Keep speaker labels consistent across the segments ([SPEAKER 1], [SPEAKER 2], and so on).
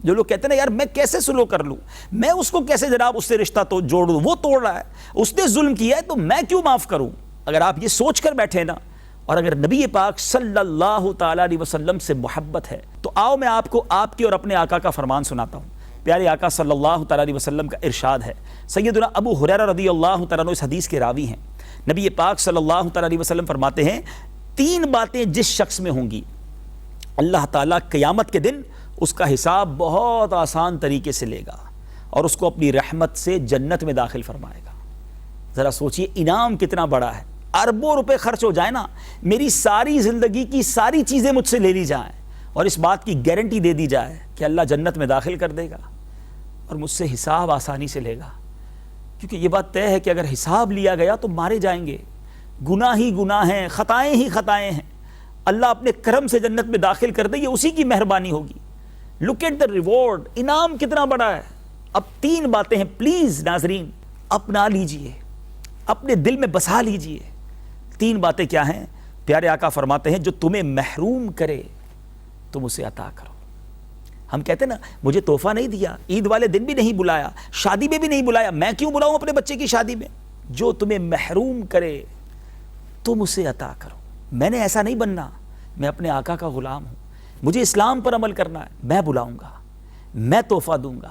[SPEAKER 1] جو لوگ کہتے ہیں نا یار میں کیسے سلو کر لوں، میں اس کو کیسے جناب اس سے رشتہ تو جوڑ دوں، وہ توڑ رہا ہے، اس نے ظلم کیا ہے تو میں کیوں معاف کروں؟ اگر آپ یہ سوچ کر بیٹھے نا، اور اگر نبی پاک صلی اللہ تعالیٰ علیہ وسلم سے محبت ہے تو آؤ میں آپ کو آپ کی اور اپنے آقا کا فرمان سناتا ہوں۔ پیارے آقا صلی اللہ تعالیٰ علیہ وسلم کا ارشاد ہے، سیدنا ابو ہریرہ رضی اللہ تعالیٰ عنہ اس حدیث کے راوی ہیں، نبی پاک صلی اللہ تعالیٰ علیہ وسلم فرماتے ہیں 3 باتیں جس شخص میں ہوں گی اللہ تعالیٰ قیامت کے دن اس کا حساب بہت آسان طریقے سے لے گا اور اس کو اپنی رحمت سے جنت میں داخل فرمائے گا۔ ذرا سوچئے انعام کتنا بڑا ہے، اربوں روپے خرچ ہو جائے نا، میری ساری زندگی کی ساری چیزیں مجھ سے لے لی جائیں اور اس بات کی گارنٹی دے دی جائے کہ اللہ جنت میں داخل کر دے گا اور مجھ سے حساب آسانی سے لے گا، کیونکہ یہ بات طے ہے کہ اگر حساب لیا گیا تو مارے جائیں گے، گناہ ہی گناہ ہیں، خطائیں ہی خطائیں ہیں، اللہ اپنے کرم سے جنت میں داخل کر دے، یہ اسی کی مہربانی ہوگی۔ لک ایٹ دا ریوارڈ، انعام کتنا بڑا ہے۔ اب 3 باتیں ہیں، پلیز ناظرین اپنا لیجئے، اپنے دل میں بسا لیجئے۔ 3 باتیں کیا ہیں؟ پیارے آقا فرماتے ہیں جو تمہیں محروم کرے تم اسے عطا کرو۔ ہم کہتے ہیں نا مجھے تحفہ نہیں دیا، عید والے دن بھی نہیں بلایا، شادی میں بھی نہیں بلایا، میں کیوں بلاؤں اپنے بچے کی شادی میں؟ جو تمہیں محروم کرے تم اسے عطا کرو۔ میں نے ایسا نہیں بننا، میں اپنے آقا کا غلام ہوں، مجھے اسلام پر عمل کرنا ہے، میں بلاؤں گا، میں تحفہ دوں گا،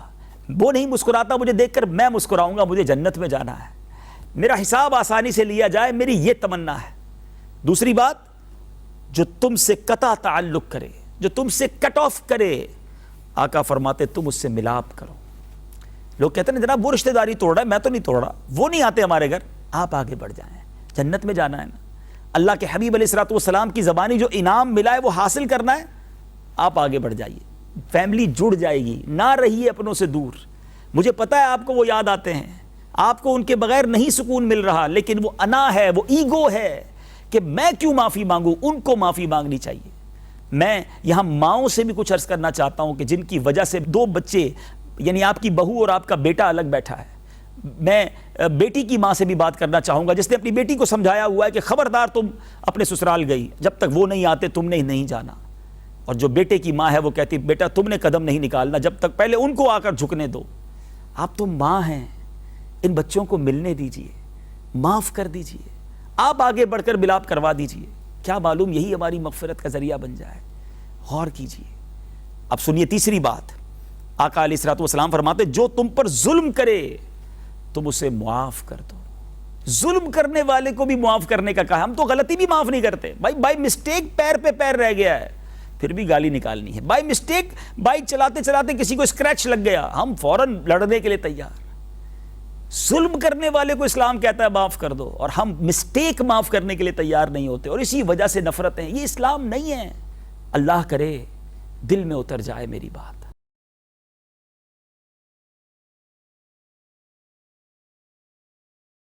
[SPEAKER 1] وہ نہیں مسکراتا مجھے دیکھ کر میں مسکراؤں گا، مجھے جنت میں جانا ہے، میرا حساب آسانی سے لیا جائے، میری یہ تمنا ہے۔ دوسری بات، جو تم سے قطع تعلق کرے، جو تم سے کٹ آف کرے، آقا فرماتے تم اس سے ملاپ کرو۔ لوگ کہتے ہیں جناب وہ رشتہ داری توڑ رہا ہے، میں تو نہیں توڑ رہا، وہ نہیں آتے ہمارے گھر، آپ آگے بڑھ جائیں، جنت میں جانا ہے نا، اللہ کے حبیب علیہ الصلوۃ والسلام کی زبانی جو انعام ملا ہے وہ حاصل کرنا ہے، آپ آگے بڑھ جائیے، فیملی جڑ جائے گی، نہ رہیے اپنوں سے دور۔ مجھے پتا ہے آپ کو وہ یاد آتے ہیں، آپ کو ان کے بغیر نہیں سکون مل رہا، لیکن وہ انا ہے، وہ ایگو ہے کہ میں کیوں معافی مانگوں، ان کو معافی مانگنی چاہیے۔ میں یہاں ماؤں سے بھی کچھ عرض کرنا چاہتا ہوں کہ جن کی وجہ سے 2 بچے یعنی آپ کی بہو اور آپ کا بیٹا الگ بیٹھا ہے، میں بیٹی کی ماں سے بھی بات کرنا چاہوں گا جس نے اپنی بیٹی کو سمجھایا ہوا ہے کہ خبردار تم اپنے سسرال گئی، جب تک وہ نہیں آتے تم نے نہیں جانا، اور جو بیٹے کی ماں ہے وہ کہتی بیٹا تم نے قدم نہیں نکالنا جب تک پہلے ان کو آ کر جھکنے دو۔ آپ تو ماں ہیں، ان بچوں کو ملنے دیجئے، معاف کر دیجئے، آپ آگے بڑھ کر ملاپ کروا دیجئے، کیا معلوم یہی ہماری مغفرت کا ذریعہ بن جائے۔ غور کیجئے۔ اب سنیے تیسری بات، آقا علیہ الصلوۃ والسلام فرماتے جو تم پر ظلم کرے تم اسے معاف کر دو۔ ظلم کرنے والے کو بھی معاف کرنے کا کہا، ہم تو غلطی بھی معاف نہیں کرتے، بائی مسٹیک پیر پہ پیر رہ گیا ہے پھر بھی گالی نکالنی ہے، بائی مسٹیک بائک چلاتے چلاتے کسی کو اسکریچ لگ گیا ہم فوراً لڑنے کے لیے تیار۔ ظلم کرنے والے کو اسلام کہتا ہے معاف کر دو، اور ہم مسٹیک معاف کرنے کے لیے تیار نہیں ہوتے، اور اسی وجہ سے نفرتیں، یہ اسلام نہیں ہے۔ اللہ کرے دل میں اتر جائے میری بات۔